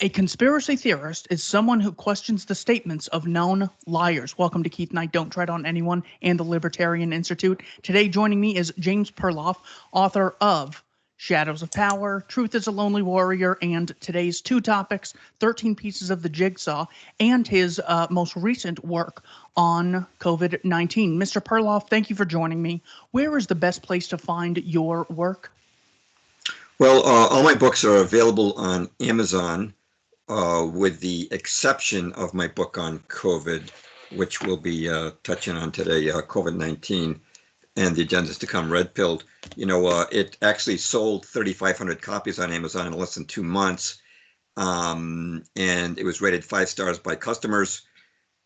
A conspiracy theorist is someone who questions the statements of known liars. Welcome to Keith Knight, Don't Tread on Anyone, and the Libertarian Institute. Today joining me is James Perloff, author of Shadows of Power, Truth is a Lonely Warrior, and today's two topics, 13 Pieces of the Jigsaw, and his most recent work on COVID-19. Mr. Perloff, thank you for joining me. Where is the best place to find your work? Well, all my books are available on Amazon, with the exception of my book on COVID, which we'll be touching on today, COVID-19, and the agendas to come, Red Pilled. It actually sold 3,500 copies on Amazon in less than 2 months, and it was rated 5 stars by customers.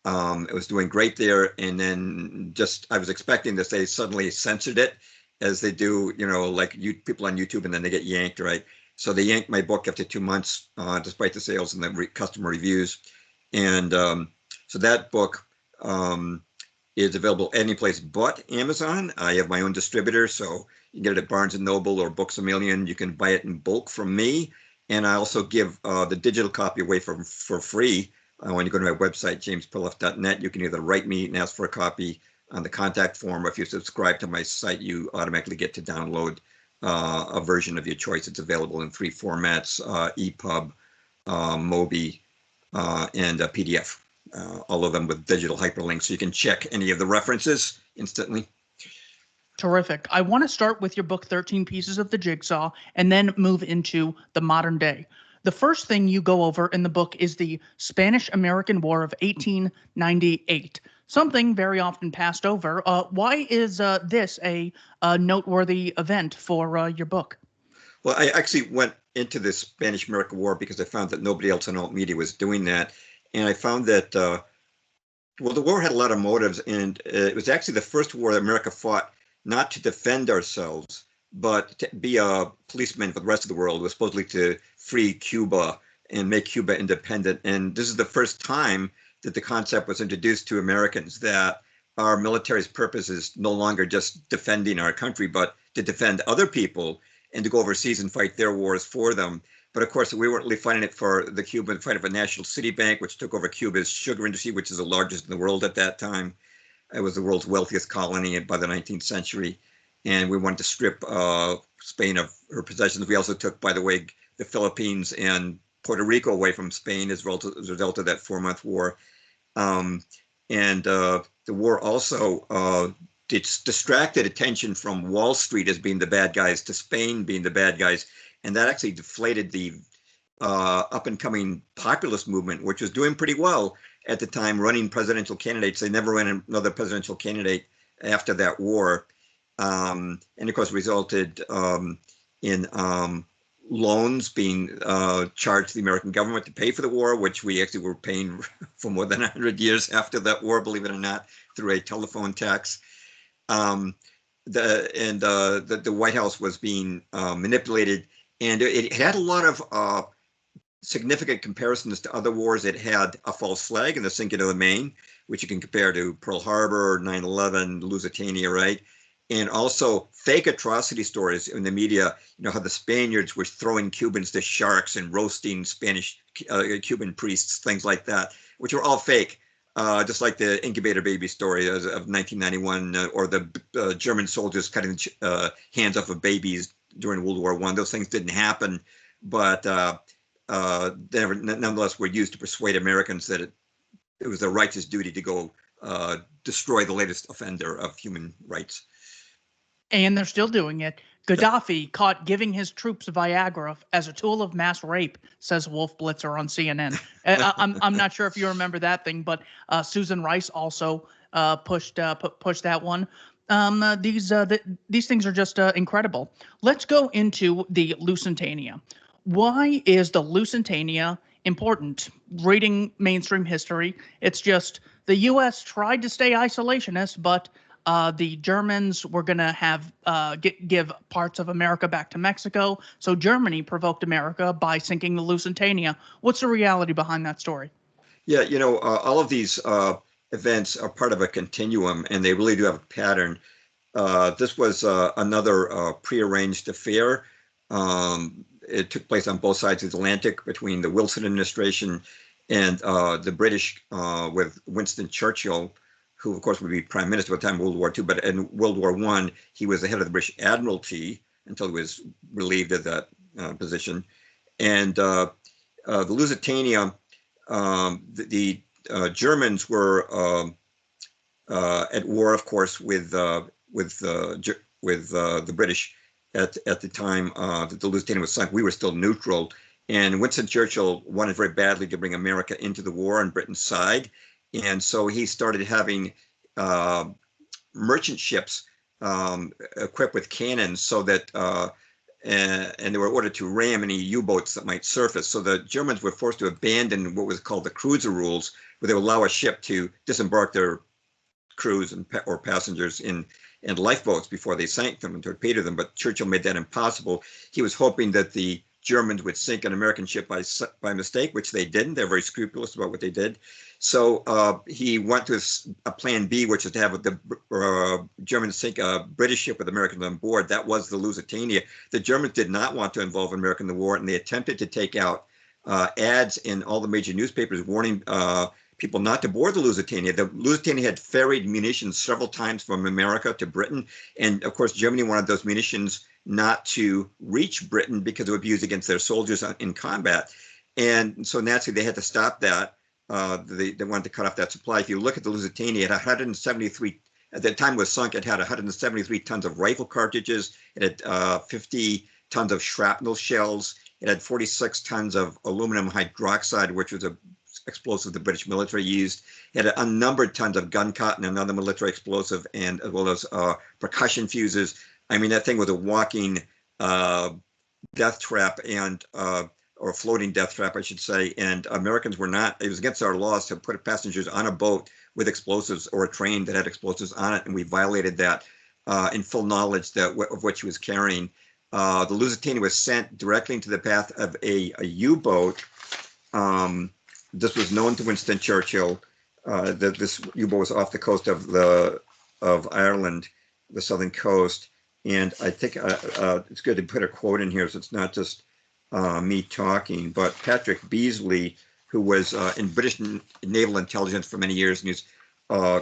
It was doing great there, and then I was expecting this, they suddenly censored it, as they do, like people on YouTube, and then they get yanked, right? So they yanked my book after 2 months, despite the sales and the customer reviews. And so that book is available any place but Amazon. I have my own distributor, so you can get it at Barnes & Noble or Books A Million. You can buy it in bulk from me. And I also give the digital copy away for free. When you go to my website, jamesperloff.net, you can either write me and ask for a copy on the contact form, or if you subscribe to my site, you automatically get to download a version of your choice. It's available in 3 formats, EPUB, MOBI, and PDF, all of them with digital hyperlinks, so you can check any of the references instantly. Terrific. I want to start with your book, 13 Pieces of the Jigsaw, and then move into the modern day. The first thing you go over in the book is the Spanish-American War of 1898. Something very often passed over. Why is this a noteworthy event for your book? Well, I actually went into the Spanish-American War because I found that nobody else in alt media was doing that. And I found that, the war had a lot of motives, and it was actually the first war that America fought not to defend ourselves, but to be a policeman for the rest of the world. It was supposedly to free Cuba and make Cuba independent. And this is the first time that the concept was introduced to Americans, that our military's purpose is no longer just defending our country, but to defend other people and to go overseas and fight their wars for them. But of course, we weren't really fighting it for the Cubans, fighting for National City Bank, which took over Cuba's sugar industry, which is the largest in the world at that time. It was the world's wealthiest colony by the 19th century. And we wanted to strip Spain of her possessions. We also took, by the way, the Philippines and Puerto Rico away from Spain as a result of that 4-month war. The war also distracted attention from Wall Street as being the bad guys to Spain being the bad guys. And that actually deflated the up-and-coming populist movement, which was doing pretty well at the time, running presidential candidates. They never ran another presidential candidate after that war. And of course, resulted in loans being charged to the American government to pay for the war, which we actually were paying for more than 100 years after that war, believe it or not, through a telephone tax. The White House was being manipulated, and it had a lot of significant comparisons to other wars. It had a false flag in the sinking of the Maine, which you can compare to Pearl Harbor, 9/11, Lusitania, right? And also fake atrocity stories in the media, how the Spaniards were throwing Cubans to sharks and roasting Spanish Cuban priests, things like that, which were all fake, just like the incubator baby story of 1991, or the German soldiers cutting hands off of babies during World War I. Those things didn't happen, but they nonetheless were used to persuade Americans that it was their righteous duty to go destroy the latest offender of human rights. And they're still doing it. Gaddafi caught giving his troops Viagra as a tool of mass rape, says Wolf Blitzer on CNN. I'm not sure if you remember that thing, but Susan Rice also pushed that one. These things are just incredible. Let's go into the Lusitania. Why is the Lusitania important? Reading mainstream history, it's just the U.S. tried to stay isolationist, but the Germans were going to have give parts of America back to Mexico. So Germany provoked America by sinking the Lusitania. What's the reality behind that story? Yeah, all of these events are part of a continuum, and they really do have a pattern. This was another prearranged affair. it took place on both sides of the Atlantic between the Wilson administration and the British with Winston Churchill, who of course would be prime minister at the time of World War II. But in World War I, he was the head of the British Admiralty until he was relieved of that position. And the Lusitania, the Germans were at war, of course, with the British at the time that the Lusitania was sunk. We were still neutral, and Winston Churchill wanted very badly to bring America into the war on Britain's side, and so he started having merchant ships equipped with cannons, so that and they were ordered to ram any U-boats that might surface. So the Germans were forced to abandon what was called the cruiser rules, where they would allow a ship to disembark their crews or passengers in lifeboats before they sank them and torpedoed them. But Churchill made that impossible. He was hoping that the Germans would sink an American ship by mistake, which they didn't. They're very scrupulous about what they did. So he went to a plan B, which is to have the Germans sink a British ship with Americans on board. That was the Lusitania. The Germans did not want to involve America in the war, and they attempted to take out ads in all the major newspapers warning people not to board the Lusitania. The Lusitania had ferried munitions several times from America to Britain. And of course, Germany wanted those munitions not to reach Britain because it would be used against their soldiers in combat. And so naturally, they had to stop that. They wanted to cut off that supply. If you look at the Lusitania, it had 173, at the time it was sunk, it had 173 tons of rifle cartridges. It had 50 tons of shrapnel shells. It had 46 tons of aluminum hydroxide, which was a explosive the British military used. It had unnumbered tons of gun cotton, another military explosive, and as well as percussion fuses. I mean, that thing was a walking death trap, and or floating death trap, I should say. And Americans were not, it was against our laws to put passengers on a boat with explosives or a train that had explosives on it, and we violated that in full knowledge of what she was carrying. The Lusitania was sent directly into the path of a U-boat. This was known to Winston Churchill. That this U-boat was off the coast of Ireland, the southern coast. And I think it's good to put a quote in here, so it's not just me talking. But Patrick Beasley, who was in British naval intelligence for many years, and he's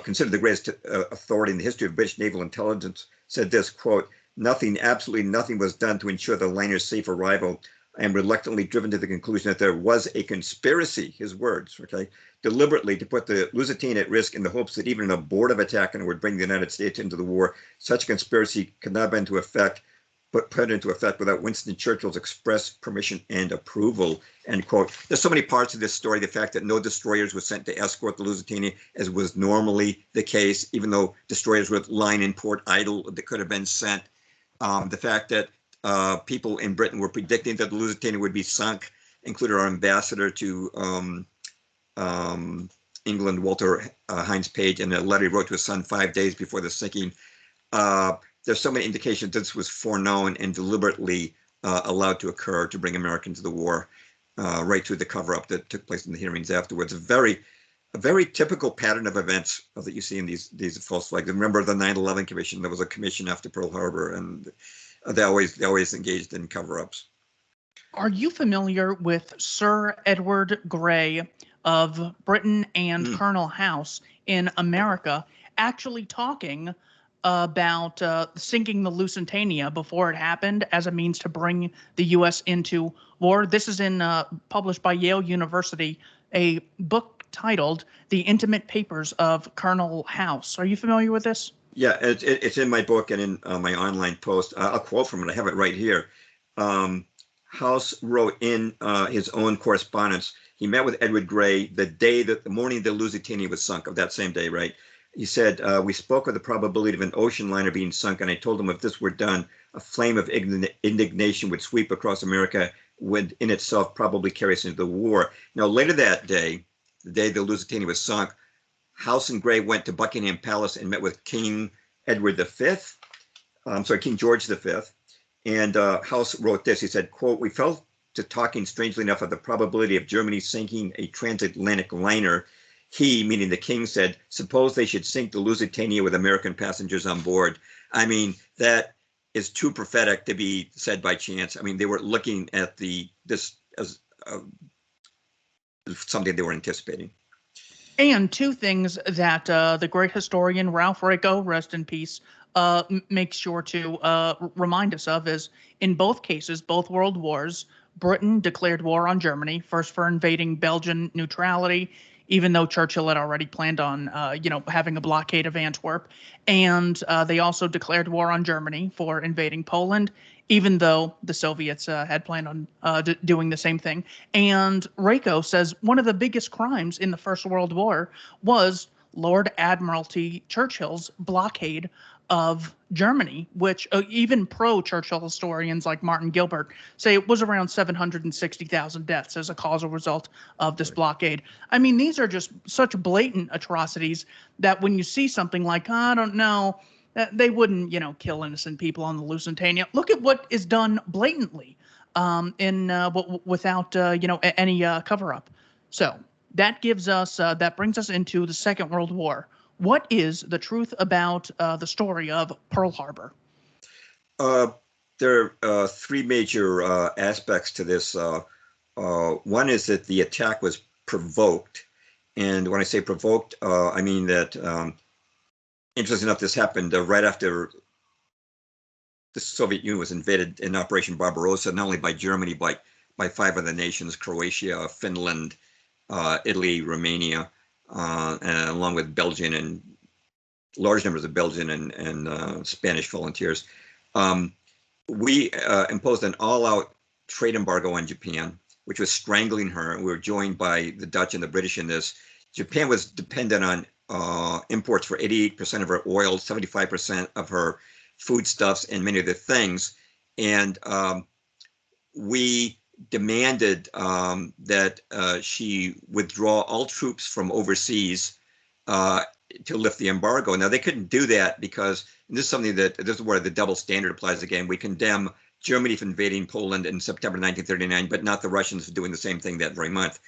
considered the greatest authority in the history of British naval intelligence, said this, quote, "Nothing, absolutely nothing was done to ensure the liner's safe arrival. I am reluctantly driven to the conclusion that there was a conspiracy," his words, okay, "deliberately to put the Lusitania at risk in the hopes that even an abortive attack would bring the United States into the war. Such a conspiracy could not have been put into effect without Winston Churchill's express permission and approval," end quote. There's so many parts of this story. The fact that no destroyers were sent to escort the Lusitania, as was normally the case, even though destroyers were lying in port idle that could have been sent. The fact that people in Britain were predicting that the Lusitania would be sunk, including our ambassador to England, Walter Hines Page, in a letter he wrote to his son 5 days before the sinking. There's so many indications this was foreknown and deliberately allowed to occur to bring America into the war, right through the cover-up that took place in the hearings afterwards. A very typical pattern of events that you see in these false flags. Remember the 9/11 Commission? There was a commission after Pearl Harbor, and they always engaged in cover-ups. Are you familiar with Sir Edward Grey of Britain and Colonel House in America actually talking about sinking the Lusitania before it happened as a means to bring the U.S. into war? This is published by Yale University, a book titled "The Intimate Papers of Colonel House." Are you familiar with this? Yeah, it's in my book and in my online post. I'll quote from it. I have it right here. House wrote in his own correspondence. He met with Edward Grey the morning the Lusitania was sunk, of that same day, right? He said, "We spoke of the probability of an ocean liner being sunk, and I told him if this were done, a flame of indignation would sweep across America, would in itself probably carry us into the war." Now, later that day, the day the Lusitania was sunk, House and Grey went to Buckingham Palace and met with King George V. And House wrote this. He said, quote, "We fell to talking strangely enough of the probability of Germany sinking a transatlantic liner. He," meaning the king, said, "suppose they should sink the Lusitania with American passengers on board." I mean, that is too prophetic to be said by chance. I mean, they were looking at this as something they were anticipating. And two things that the great historian Ralph Raico, rest in peace, makes sure to remind us of is in both cases, both world wars, Britain declared war on Germany, first for invading Belgian neutrality, even though Churchill had already planned on, having a blockade of Antwerp. And they also declared war on Germany for invading Poland, even though the Soviets had planned on doing the same thing. And Raico says one of the biggest crimes in the First World War was Lord Admiralty Churchill's blockade of Germany, which even pro-Churchill historians like Martin Gilbert say it was around 760,000 deaths as a causal result of this blockade. I mean, these are just such blatant atrocities that when you see something like, I don't know, they wouldn't, kill innocent people on the Lusitania. Look at what is done blatantly without, any cover-up. So that brings us into the Second World War. What is the truth about the story of Pearl Harbor? There are three major aspects to this. One is that the attack was provoked. And when I say provoked, I mean that, interesting enough, this happened right after the Soviet Union was invaded in Operation Barbarossa, not only by Germany, but by five other nations: Croatia, Finland, Italy, Romania, and along with Belgian and large numbers of Belgian and Spanish volunteers. We imposed an all-out trade embargo on Japan, which was strangling her. And we were joined by the Dutch and the British in this. Japan was dependent on imports for 88% of her oil, 75% of her foodstuffs, and many other things. And we demanded that she withdraw all troops from overseas to lift the embargo. Now, they couldn't do that because this is something this is where the double standard applies again. We condemn Germany for invading Poland in September 1939, but not the Russians for doing the same thing that very month.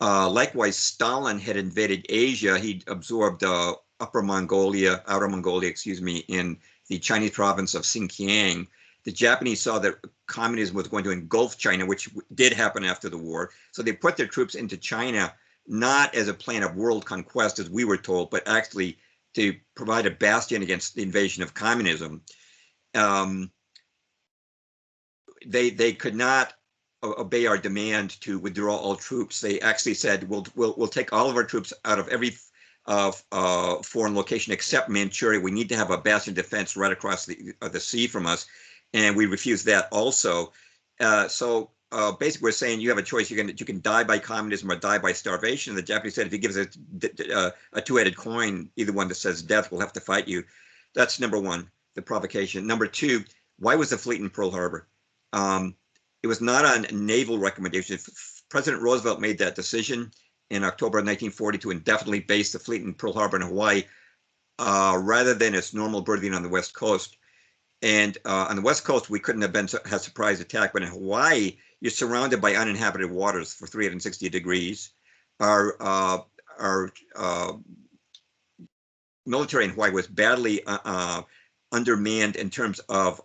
Likewise, Stalin had invaded Asia. He absorbed outer Mongolia, in the Chinese province of Xinjiang. The Japanese saw that communism was going to engulf China, which did happen after the war. So they put their troops into China, not as a plan of world conquest, as we were told, but actually to provide a bastion against the invasion of communism. They could not obey our demand to withdraw all troops. They actually said, we'll take all of our troops out of every foreign location except Manchuria. We need to have a bastion defense right across the sea from us. And we refused that also. So basically, we're saying you have a choice. You can die by communism or die by starvation. And the Japanese said, if you give us a two-headed coin, either one that says death, we'll have to fight you. That's number one, the provocation. Number two, why was the fleet in Pearl Harbor? It was not on naval recommendation. President Roosevelt made that decision in October of 1940 to indefinitely base the fleet in Pearl Harbor in Hawaii, rather than its normal berthing on the West Coast. And on the West Coast, we couldn't have had surprise attack, but in Hawaii, you're surrounded by uninhabited waters for 360 degrees. Our military in Hawaii was badly undermanned in terms of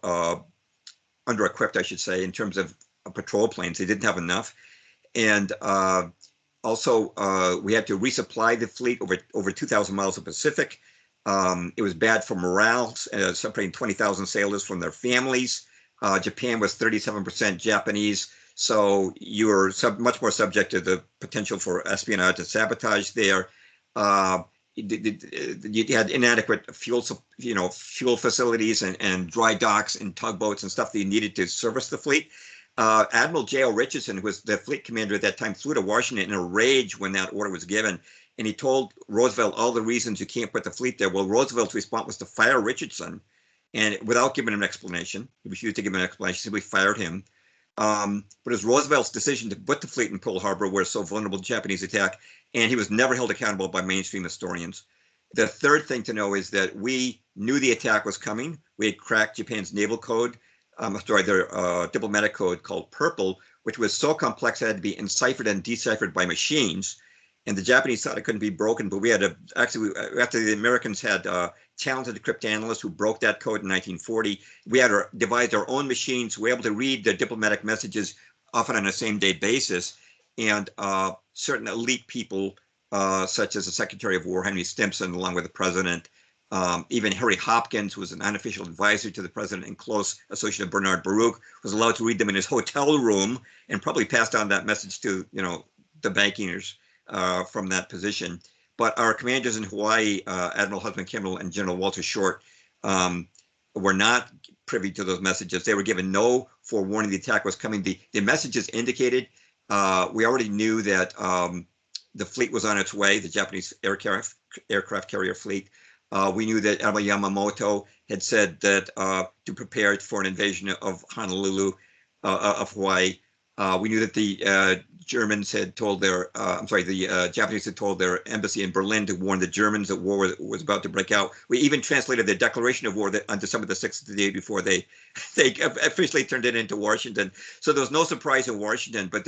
under-equipped, I should say, in terms of patrol planes. They didn't have enough, and also we had to resupply the fleet over 2,000 miles of Pacific. It was bad for morale, separating 20,000 sailors from their families. Japan was 37% Japanese, so you were much more subject to the potential for espionage and sabotage there. You had inadequate fuel facilities and dry docks and tugboats and stuff that you needed to service the fleet. Admiral J.O. Richardson, who was the fleet commander at that time, flew to Washington in a rage when that order was given. And he told Roosevelt all the reasons you can't put the fleet there. Well, Roosevelt's response was to fire Richardson, and without giving him an explanation. He refused to give him an explanation, simply fired him. But it was Roosevelt's decision to put the fleet in Pearl Harbor, where it's so vulnerable to Japanese attack, and he was never held accountable by mainstream historians. The third thing to know is that we knew the attack was coming. We had cracked Japan's naval code, their diplomatic code called Purple, which was so complex it had to be enciphered and deciphered by machines. and the Japanese thought it couldn't be broken, but we had after the Americans had talented cryptanalysts who broke that code in 1940, we had devised our own machines. We were able to read the diplomatic messages often on a same-day basis, and certain elite people, such as the Secretary of War, Henry Stimson, along with the president, even Harry Hopkins, who was an unofficial advisor to the president and close associate of Bernard Baruch, was allowed to read them in his hotel room and probably passed on that message to, the bankers from that position. But our commanders in Hawaii, Admiral Husband Kimball and General Walter Short, were not privy to those messages. They were given no forewarning the attack was coming. The messages indicated we already knew that the fleet was on its way, the Japanese aircraft carrier fleet. We knew that Admiral Yamamoto had said that to prepare for an invasion of Honolulu, of Hawaii. We knew that the Germans had told the Japanese had told their embassy in Berlin to warn the Germans that war was about to break out. We even translated the declaration of war on December the 6th, the day before they officially turned it into Washington. So there was no surprise in Washington, but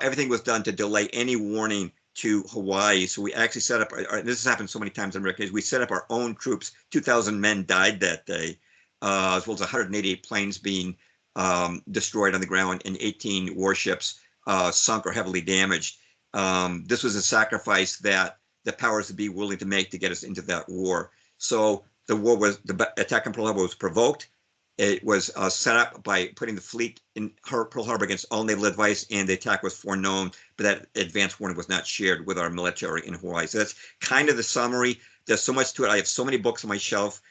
everything was done to delay any warning to Hawaii. So we actually set up, this has happened so many times in America, we set up our own troops. 2,000 men died that day, as well as 188 planes being destroyed on the ground and 18 warships sunk or heavily damaged. This was a sacrifice that the powers that be willing to make to get us into that war. So the attack on Pearl Harbor was provoked. It was set up by putting the fleet in Pearl Harbor against all naval advice, and the attack was foreknown, but that advance warning was not shared with our military in Hawaii. So that's kind of the summary. There's so much to it. I have so many books on my shelf,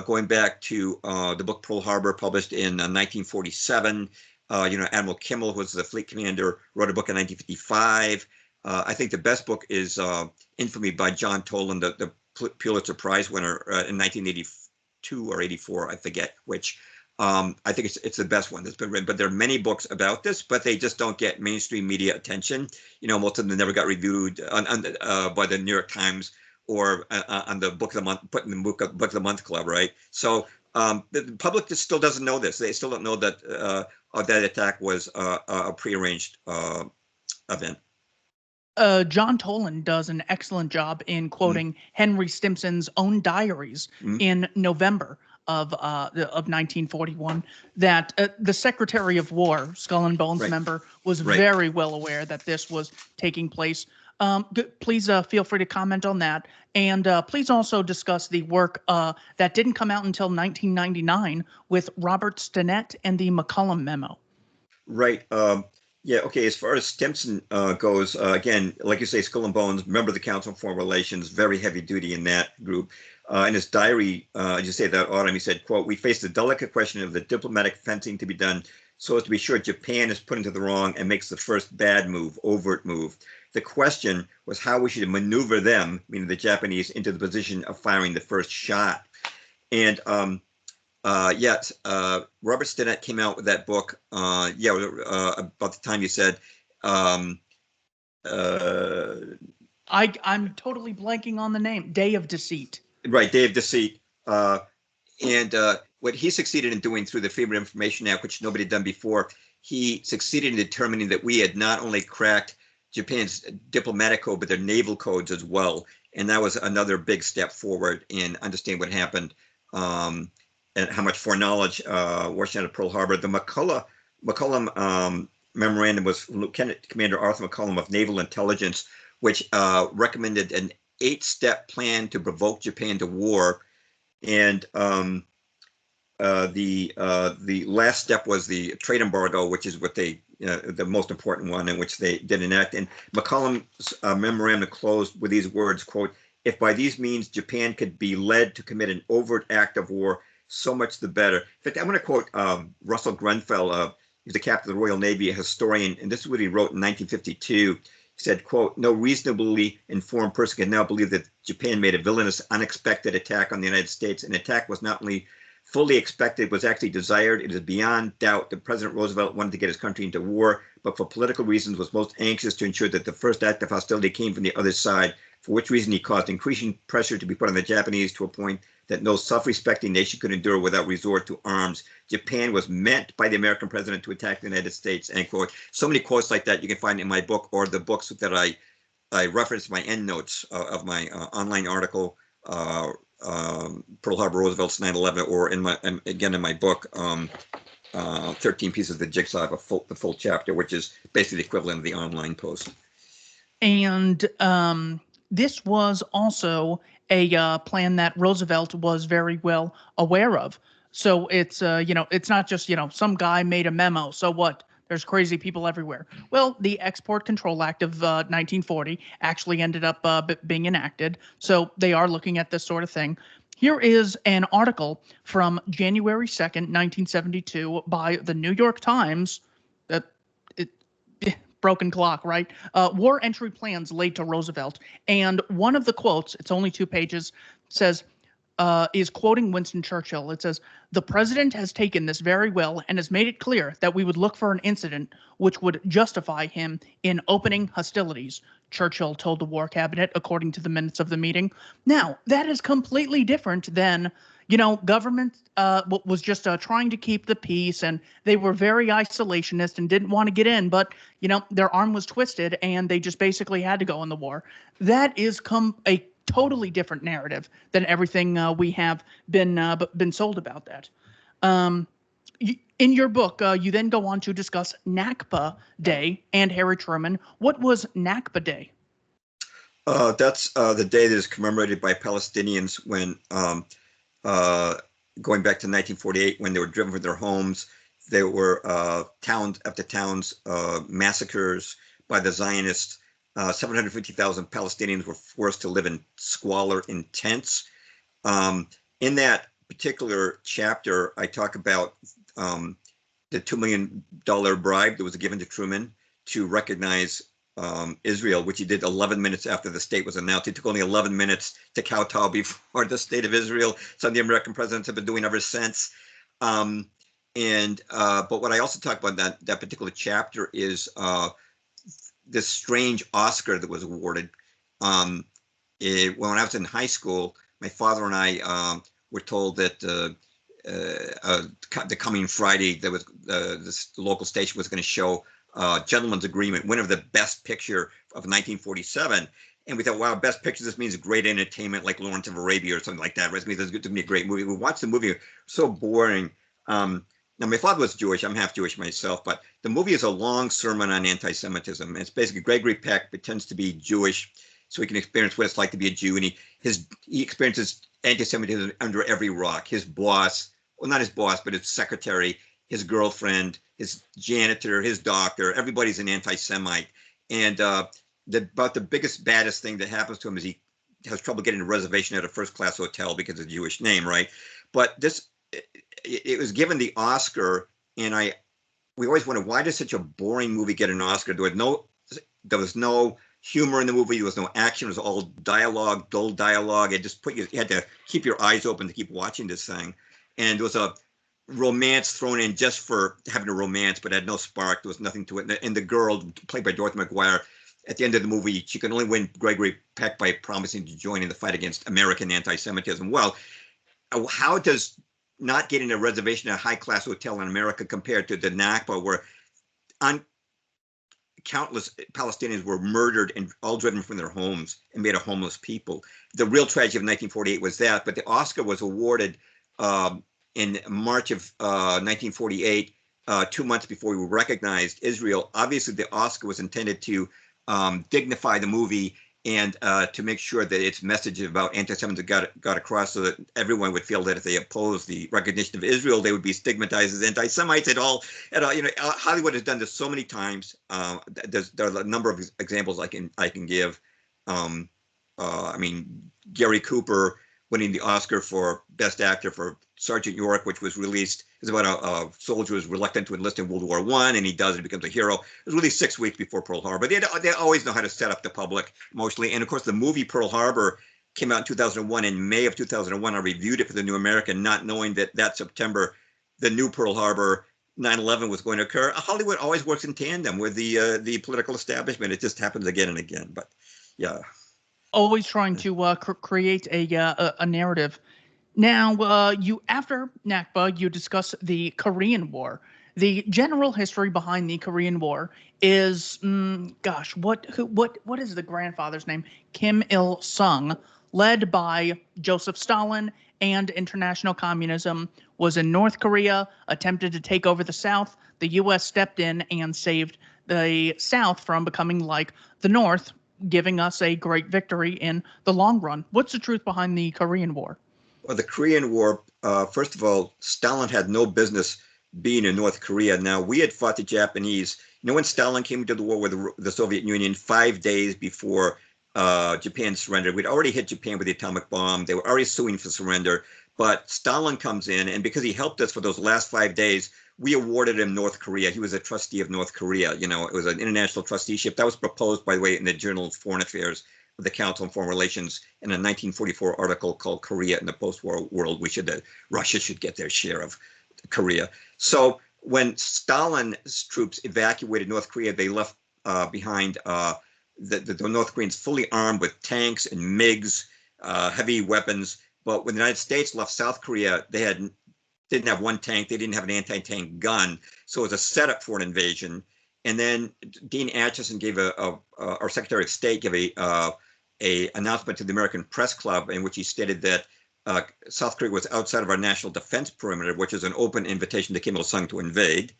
going back to the book Pearl Harbor, published in 1947. Admiral Kimmel, who was the fleet commander, wrote a book in 1955. I think the best book is Infamy by John Toland, the Pulitzer Prize winner in 1982 or 84, I forget which. I think it's the best one that's been written. But there are many books about this, but they just don't get mainstream media attention. Most of them never got reviewed by the New York Times or on the Book of the Month, put in the Book of the Month Club, right? So the public just still doesn't know this. They still don't know that that attack was a prearranged event. John Toland does an excellent job in quoting Henry Stimson's own diaries in November of 1941, that the Secretary of War, Skull and Bones member, was very well aware that this was taking place. Please feel free to comment on that. And please also discuss the work that didn't come out until 1999 with Robert Stinnett and the McCollum Memo. Right. Yeah, okay, as far as Stimson goes, again, like you say, Skull and Bones, member of the Council on Foreign Relations, very heavy duty in that group. In his diary, as you say, that autumn, he said, quote, "We face the delicate question of the diplomatic fencing to be done so as to be sure Japan is put into the wrong and makes the first bad move, overt move. The question was how we should maneuver them, meaning the Japanese, into the position of firing the first shot." And yes, Robert Stinnett came out with that book. About the time you said. I'm totally blanking on the name. Day of Deceit. Right, Day of Deceit. And what he succeeded in doing through the Freedom of Information Act, which nobody had done before, he succeeded in determining that we had not only cracked Japan's diplomatic code, but their naval codes as well. And that was another big step forward in understanding what happened. And how much foreknowledge Washington at Pearl Harbor. The McCollum memorandum was Lieutenant Commander Arthur McCollum of Naval Intelligence, which recommended an 8-step plan to provoke Japan to war. And the last step was the trade embargo, which is what they, the most important one, in which they did enact. And McCollum's memorandum closed with these words, quote, "If by these means Japan could be led to commit an overt act of war, so much the better." In fact, I'm going to quote Russell Grenfell. He's the captain of the Royal Navy, a historian, and this is what he wrote in 1952. He said, quote, "No reasonably informed person can now believe that Japan made a villainous, unexpected attack on the United States. An attack was not only fully expected, was actually desired. It is beyond doubt that President Roosevelt wanted to get his country into war, but for political reasons was most anxious to ensure that the first act of hostility came from the other side, for which reason he caused increasing pressure to be put on the Japanese to a point that no self-respecting nation could endure without resort to arms. Japan was meant by the American president to attack the United States," end quote. So many quotes like that you can find in my book or the books that I I referenced my endnotes of my online article, Pearl Harbor Roosevelt's 9/11, or in my book, 13 Pieces of the Jigsaw. I have the full chapter, which is basically the equivalent of the online post. And this was also a plan that Roosevelt was very well aware of. So it's it's not just some guy made a memo. So what? There's crazy people everywhere. Well, the Export Control Act of 1940 actually ended up being enacted. So they are looking at this sort of thing. Here is an article from January 2nd, 1972 by the New York Times. Broken clock, right? War entry plans laid to Roosevelt. And one of the quotes, it's only 2 pages, says, is quoting Winston Churchill. It says, "The president has taken this very well and has made it clear that we would look for an incident which would justify him in opening hostilities," Churchill told the War Cabinet, according to the minutes of the meeting. Now, that is completely different than government was just trying to keep the peace, and they were very isolationist and didn't want to get in, but their arm was twisted and they just basically had to go in the war. That is a totally different narrative than everything we have been sold about that. In your book, you then go on to discuss Nakba Day and Harry Truman. What was Nakba Day? That's the day that is commemorated by Palestinians when going back to 1948, when they were driven from their homes. There were towns after towns massacres by the Zionists. 750,000 Palestinians were forced to live in squalor in tents. In that particular chapter, I talk about the $2 million bribe that was given to Truman to recognize Israel, which he did 11 minutes after the state was announced. It took only 11 minutes to kowtow before the state of Israel. Some of the American presidents have been doing ever since. But what I also talk about in that particular chapter is this strange Oscar that was awarded. When I was in high school, my father and I were told that the coming Friday, there was the local station was going to show Gentleman's Agreement, winner of the Best Picture of 1947. And we thought, wow, Best Picture, this means great entertainment like Lawrence of Arabia or something like that. Right? It means it's going to be a great movie. We watched the movie, so boring. Now, my father was Jewish. I'm half Jewish myself, but the movie is a long sermon on anti-Semitism. It's basically Gregory Peck pretends to be Jewish so he can experience what it's like to be a Jew. And he experiences anti-Semitism under every rock. His boss, well, not his boss, but his secretary, his girlfriend, his janitor, his doctor, everybody's an anti-Semite. And about the biggest, baddest thing that happens to him is he has trouble getting a reservation at a first-class hotel because of a Jewish name, right? But it was given the Oscar, and we always wondered, why does such a boring movie get an Oscar? There was no humor in the movie. There was no action. It was all dialogue, dull dialogue. It just you had to keep your eyes open to keep watching this thing. And there was a romance thrown in just for having a romance, but had no spark. There was nothing to it. And the girl, played by Dorothy McGuire, at the end of the movie, she can only win Gregory Peck by promising to join in the fight against American anti-Semitism. Well, how does not getting a reservation at a high-class hotel in America compared to the Nakba, where countless Palestinians were murdered and all driven from their homes and made a homeless people? The real tragedy of 1948 was that, but the Oscar was awarded in March of 1948, 2 months before we recognized Israel. Obviously, the Oscar was intended to dignify the movie and to make sure that its message about anti-Semitism got across, so that everyone would feel that if they opposed the recognition of Israel, they would be stigmatized as anti-Semites at all. Hollywood has done this so many times. There are a number of examples I can give. Gary Cooper winning the Oscar for Best Actor for Sergeant York, which was released. It's about a soldier who's reluctant to enlist in World War I, and he does, and becomes a hero. It was released 6 weeks before Pearl Harbor. They always know how to set up the public, mostly. And of course, the movie Pearl Harbor came out in 2001. In May of 2001, I reviewed it for the New American, not knowing that September, the new Pearl Harbor 9/11 was going to occur. Hollywood always works in tandem with the political establishment. It just happens again and again. But yeah, always trying to create a narrative. Now, you after Nakba, you discuss the Korean War. The general history behind the Korean War is, gosh, what is the grandfather's name? Kim Il Sung, led by Joseph Stalin and international communism, was in North Korea, attempted to take over the South. The U.S. stepped in and saved the South from becoming like the North, giving us a great victory in the long run. What's the truth behind the Korean War? Well, the Korean War, first of all, Stalin had no business being in North Korea. Now, we had fought the Japanese. You know, when Stalin came into the war with the Soviet Union 5 days before Japan surrendered, we'd already hit Japan with the atomic bomb. They were already suing for surrender. But Stalin comes in, and because he helped us for those last 5 days, we awarded him North Korea. He was a trustee of North Korea. You know, it was an international trusteeship. That was proposed, by the way, in the Journal of Foreign Affairs of the Council on Foreign Relations in a 1944 article called Korea in the Post-War World. Russia should get their share of Korea. So when Stalin's troops evacuated North Korea, they left behind the North Koreans fully armed with tanks and MiGs, heavy weapons. But when the United States left South Korea, they didn't have one tank. They didn't have an anti-tank gun. So it was a setup for an invasion. And then Dean Acheson gave our Secretary of State gave a announcement to the American Press Club in which he stated that South Korea was outside of our national defense perimeter, which is an open invitation to Kim Il-sung to invade.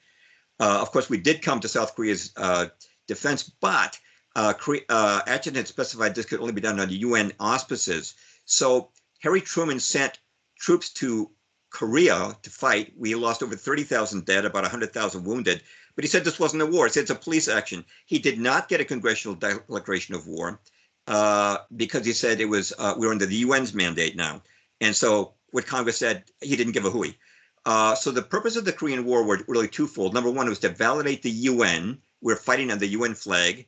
Of course, we did come to South Korea's defense, but Acheson had specified this could only be done under UN auspices. So Harry Truman sent troops to Korea to fight. We lost over 30,000 dead, about 100,000 wounded. But he said this wasn't a war. He said it's a police action. He did not get a congressional declaration of war because he said it was we were under the UN's mandate now. And so what Congress said, he didn't give a hooey. So the purpose of the Korean War were really twofold. Number one was to validate the UN. We're fighting on the UN flag.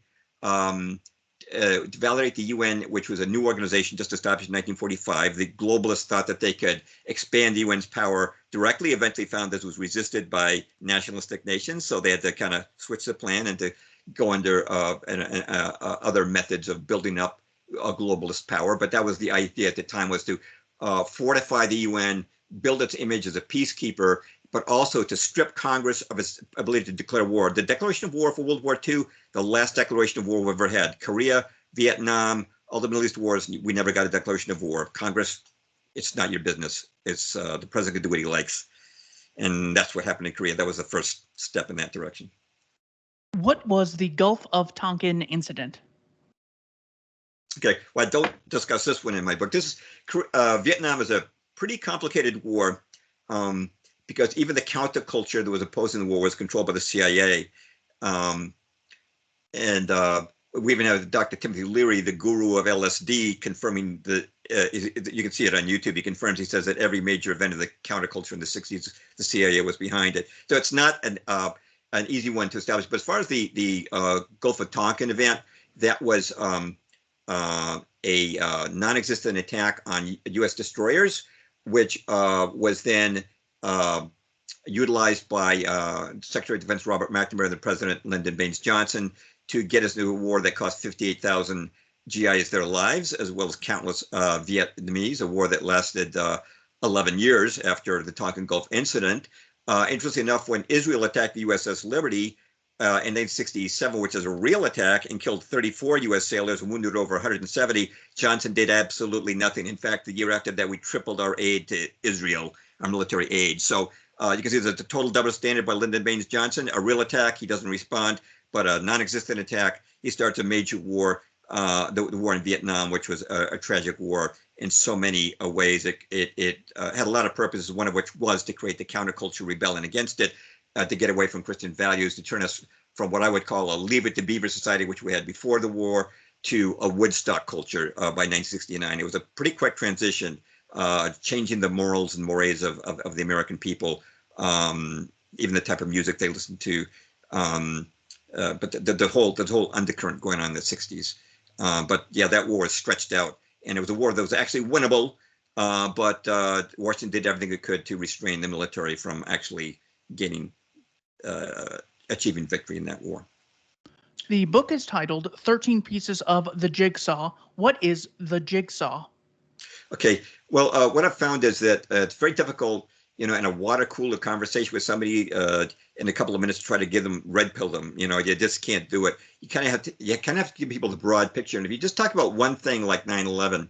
To validate the UN, which was a new organization just established in 1945. The globalists thought that they could expand the UN's power directly, eventually found this was resisted by nationalistic nations. So they had to kind of switch the plan and to go under other methods of building up a globalist power. But that was the idea at the time, was to fortify the UN, build its image as a peacekeeper, but also to strip Congress of its ability to declare war. The declaration of war for World War II, the last declaration of war we ever had. Korea, Vietnam, all the Middle East wars, we never got a declaration of war. Congress, it's not your business. It's the president can do what he likes. And that's what happened in Korea. That was the first step in that direction. What was the Gulf of Tonkin incident? Okay, well, I don't discuss this one in my book. Vietnam is a pretty complicated war. Because even the counterculture that was opposing the war was controlled by the CIA. We even have Dr. Timothy Leary, the guru of LSD, confirming you can see it on YouTube. He confirms, he says that every major event of the counterculture in the 60s, the CIA was behind it. So it's not an easy one to establish. But as far as the Gulf of Tonkin event, that was a non-existent attack on U.S. destroyers, which was then utilized by Secretary of Defense Robert McNamara and the President Lyndon Baines Johnson to get us into a war that cost 58,000 GIs their lives, as well as countless Vietnamese, a war that lasted 11 years after the Tonkin Gulf incident. Interestingly enough, when Israel attacked the USS Liberty in 1967, which is a real attack, and killed 34 U.S. sailors and wounded over 170, Johnson did absolutely nothing. In fact, the year after that, we tripled our aid to Israel, our military aid. So you can see there's a total double standard by Lyndon Baines Johnson. A real attack, he doesn't respond, but a non-existent attack, he starts a major war, the war in Vietnam, which was a tragic war in so many ways. It had a lot of purposes, one of which was to create the counterculture rebellion against it, to get away from Christian values, to turn us from what I would call a Leave It to Beaver society, which we had before the war, to a Woodstock culture by 1969. It was a pretty quick transition, changing the morals and mores of the American people, even the type of music they listened to, but the whole undercurrent going on in the 60s. But yeah, that war was stretched out, and it was a war that was actually winnable, but Washington did everything it could to restrain the military from actually achieving victory in that war. The book is titled 13 Pieces of the Jigsaw. What is the Jigsaw? Okay, well, what I've found is that it's very difficult you know, in a water cooler conversation with somebody in a couple of minutes, try to give them red pill them. You know, you just can't do it. You kind of have to give people the broad picture. And if you just talk about one thing like 9/11,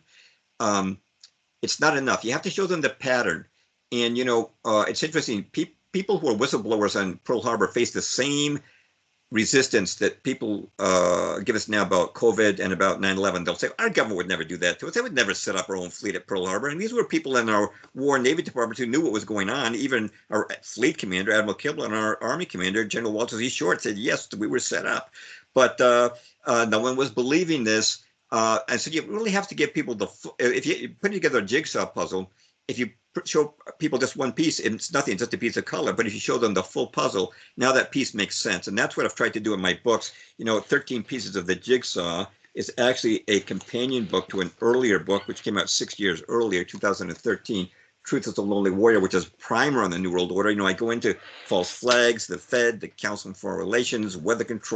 it's not enough. You have to show them the pattern. And, you know, it's interesting. People who are whistleblowers on Pearl Harbor face the same resistance that people give us now about COVID and about 9/11. They'll say, our government would never do that to us. They would never set up our own fleet at Pearl Harbor. And these were people in our War and Navy departments who knew what was going on. Even our fleet commander, Admiral Kibble, and our Army commander, General Walter Z. Short, said, yes, we were set up. But no one was believing this. And so you really have to give people if you put together a jigsaw puzzle, if you show people just one piece, it's nothing, it's just a piece of color. But if you show them the full puzzle, now that piece makes sense. And that's what I've tried to do in my books. You know, 13 Pieces of the Jigsaw is actually a companion book to an earlier book, which came out 6 years earlier, 2013, Truth is the Lonely Warrior, which is primer on the New World Order. You know, I go into false flags, the Fed, the Council on Foreign Relations, weather control,